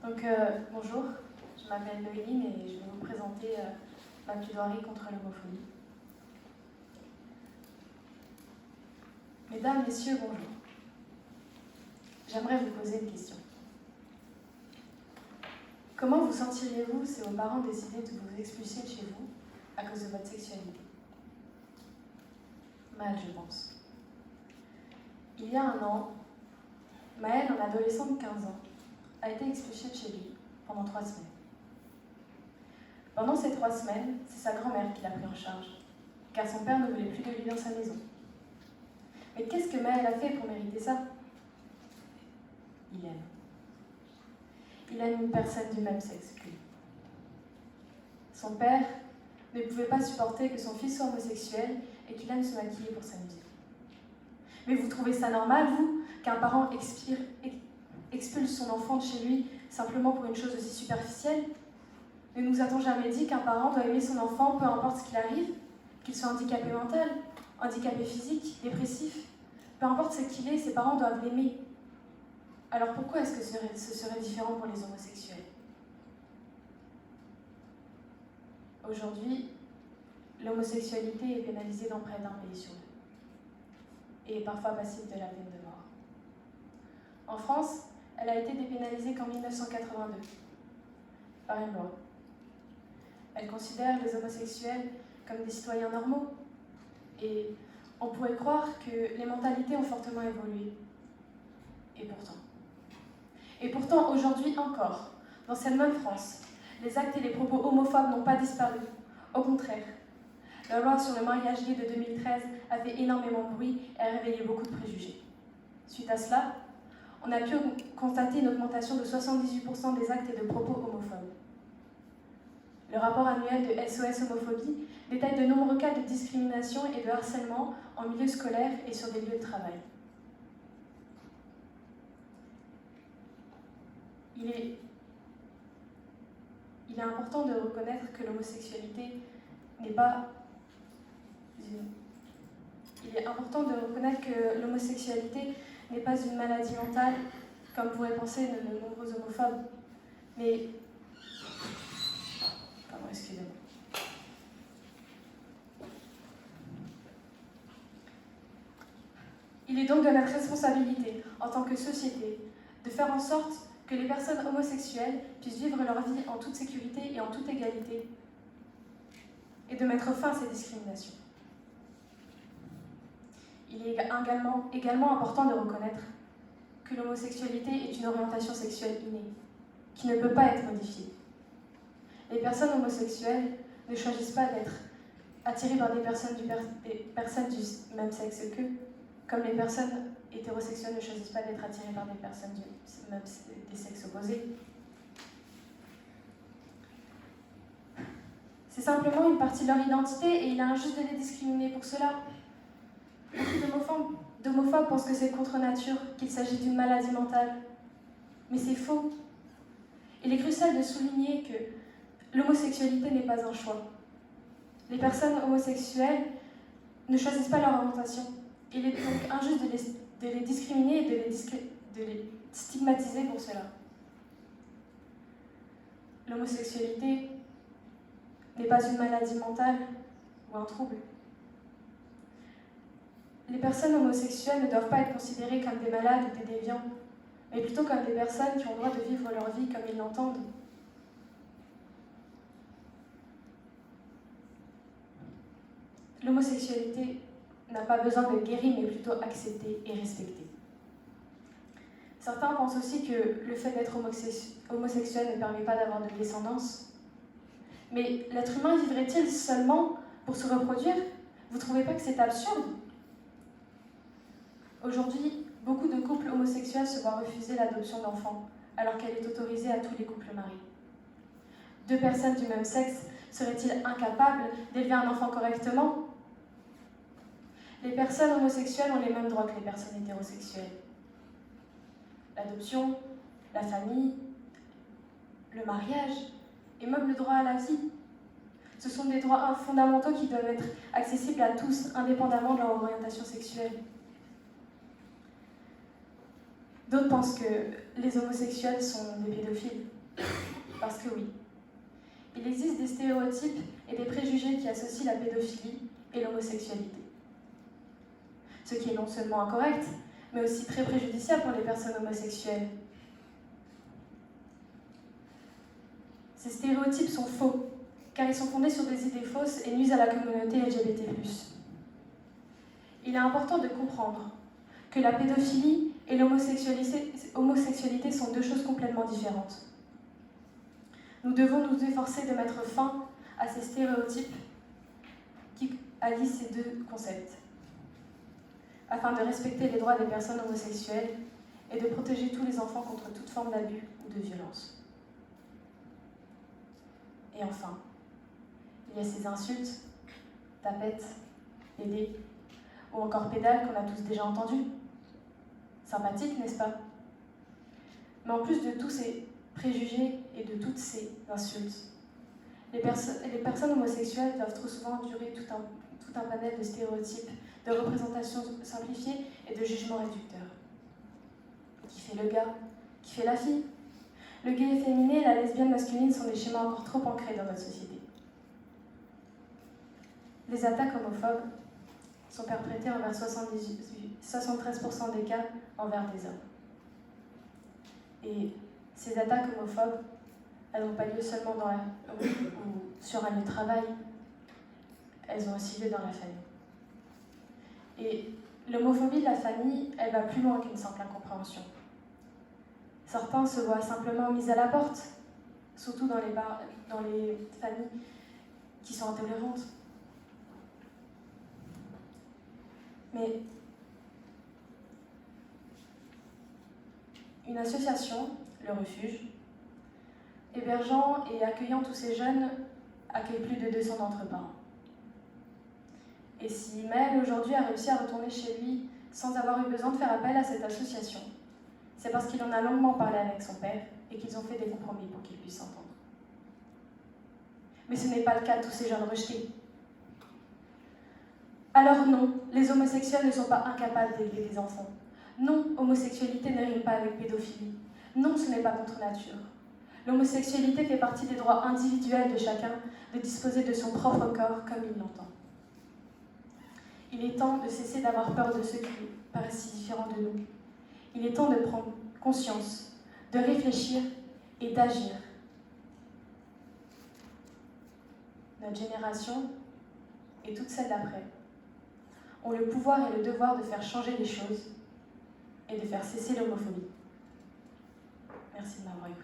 Bonjour, je m'appelle Noéline et je vais vous présenter ma plaidoirie contre l'homophobie. Mesdames, Messieurs, bonjour. J'aimerais vous poser une question. Comment vous sentiriez-vous si vos parents décidaient de vous expulser de chez vous à cause de votre sexualité? Mal, je pense. Il y a un an, Maëlle, un adolescent de 15 ans, a été expulsé de chez lui pendant 3 semaines. Pendant ces 3 semaines, c'est sa grand-mère qui l'a pris en charge, car son père ne voulait plus de lui dans sa maison. Mais qu'est-ce que Maëlle a fait pour mériter ça? Il aime. Il aime une personne du même sexe que lui. Son père ne pouvait pas supporter que son fils soit homosexuel et qu'il aime se maquiller pour s'amuser. Mais vous trouvez ça normal, vous, qu'un parent expulse son enfant de chez lui simplement pour une chose aussi superficielle? Ne nous a-t-on jamais dit qu'un parent doit aimer son enfant peu importe ce qu'il arrive, qu'il soit handicapé mental, handicapé physique, dépressif? Peu importe ce qu'il est, ses parents doivent l'aimer. Alors pourquoi est-ce que ce serait différent pour les homosexuels? Aujourd'hui, l'homosexualité est pénalisée dans près d'un pays sur deux, et est parfois passible de la peine de mort. En France, elle a été dépénalisée qu'en 1982, par une loi. Elle considère les homosexuels comme des citoyens normaux, et on pourrait croire que les mentalités ont fortement évolué. Et pourtant, aujourd'hui encore, dans cette même France, les actes et les propos homophobes n'ont pas disparu. Au contraire, la loi sur le mariage gay de 2013 a fait énormément de bruit et a réveillé beaucoup de préjugés. Suite à cela, on a pu constater une augmentation de 78% des actes et de propos homophobes. Le rapport annuel de SOS Homophobie détaille de nombreux cas de discrimination et de harcèlement en milieu scolaire et sur des lieux de travail. Il est important de reconnaître que l'homosexualité n'est pas... Il est important de reconnaître que l'homosexualité n'est pas une maladie mentale, comme pourraient penser de nombreux homophobes. Mais... Pardon, excusez-moi. Il est donc de notre responsabilité, en tant que société, de faire en sorte que les personnes homosexuelles puissent vivre leur vie en toute sécurité et en toute égalité, et de mettre fin à ces discriminations. Il est également important de reconnaître que l'homosexualité est une orientation sexuelle innée, qui ne peut pas être modifiée. Les personnes homosexuelles ne choisissent pas d'être attirées par des personnes du même sexe qu'eux, comme les personnes hétérosexuelles ne choisissent pas d'être attirées par des personnes des sexes opposés. C'est simplement une partie de leur identité et il est injuste de les discriminer pour cela. Beaucoup d'homophobes pensent que c'est contre nature, qu'il s'agit d'une maladie mentale. Mais c'est faux. Il est crucial de souligner que l'homosexualité n'est pas un choix. Les personnes homosexuelles ne choisissent pas leur orientation. Il est donc injuste de les discriminer et de les stigmatiser pour cela. L'homosexualité n'est pas une maladie mentale ou un trouble. Les personnes homosexuelles ne doivent pas être considérées comme des malades ou des déviants, mais plutôt comme des personnes qui ont le droit de vivre leur vie comme ils l'entendent. L'homosexualité n'a pas besoin d'être guérie, mais plutôt acceptée et respectée. Certains pensent aussi que le fait d'être homosexuel ne permet pas d'avoir de descendance. Mais l'être humain vivrait-il seulement pour se reproduire? Vous ne trouvez pas que c'est absurde? Aujourd'hui, beaucoup de couples homosexuels se voient refuser l'adoption d'enfants, alors qu'elle est autorisée à tous les couples mariés. 2 personnes du même sexe seraient-ils incapables d'élever un enfant correctement? Les personnes homosexuelles ont les mêmes droits que les personnes hétérosexuelles. L'adoption, la famille, le mariage et même le droit à la vie. Ce sont des droits fondamentaux qui doivent être accessibles à tous, indépendamment de leur orientation sexuelle. D'autres pensent que les homosexuels sont des pédophiles. Parce que oui, il existe des stéréotypes et des préjugés qui associent la pédophilie et l'homosexualité. Ce qui est non seulement incorrect, mais aussi très préjudiciable pour les personnes homosexuelles. Ces stéréotypes sont faux, car ils sont fondés sur des idées fausses et nuisent à la communauté LGBT+. Il est important de comprendre que la pédophilie et l'homosexualité sont deux choses complètement différentes. Nous devons nous efforcer de mettre fin à ces stéréotypes qui allient ces deux concepts, afin de respecter les droits des personnes homosexuelles et de protéger tous les enfants contre toute forme d'abus ou de violence. Et enfin, il y a ces insultes, tapettes, aidés, ou encore pédales qu'on a tous déjà entendues. Sympathique, n'est-ce pas? Mais en plus de tous ces préjugés et de toutes ces insultes, les personnes homosexuelles doivent trop souvent endurer tout un panel de stéréotypes, de représentations simplifiées et de jugements réducteurs. Qui fait le gars? Qui fait la fille? Le gay efféminé et la lesbienne masculine sont des schémas encore trop ancrés dans notre société. Les attaques homophobes sont perpétrées envers 73% des cas envers des hommes. Et ces attaques homophobes, elles n'ont pas lieu seulement sur un lieu de travail, elles ont aussi lieu dans la famille. Et l'homophobie de la famille, elle va plus loin qu'une simple incompréhension. Certains se voient simplement mis à la porte, surtout dans les familles qui sont intolérantes. Mais une association, le Refuge, hébergeant et accueillant tous ces jeunes, accueille plus de 200 d'entre eux par an. Et si Maël aujourd'hui a réussi à retourner chez lui sans avoir eu besoin de faire appel à cette association, c'est parce qu'il en a longuement parlé avec son père et qu'ils ont fait des compromis pour qu'ils puissent s'entendre. Mais ce n'est pas le cas de tous ces jeunes rejetés. Alors non, les homosexuels ne sont pas incapables d'élever des enfants. Non, homosexualité ne rime pas avec pédophilie. Non, ce n'est pas contre nature. L'homosexualité fait partie des droits individuels de chacun de disposer de son propre corps comme il l'entend. Il est temps de cesser d'avoir peur de ceux qui paraissent si différents de nous. Il est temps de prendre conscience, de réfléchir et d'agir. Notre génération, et toute celle d'après, ont le pouvoir et le devoir de faire changer les choses et de faire cesser l'homophobie. Merci de m'avoir écouté.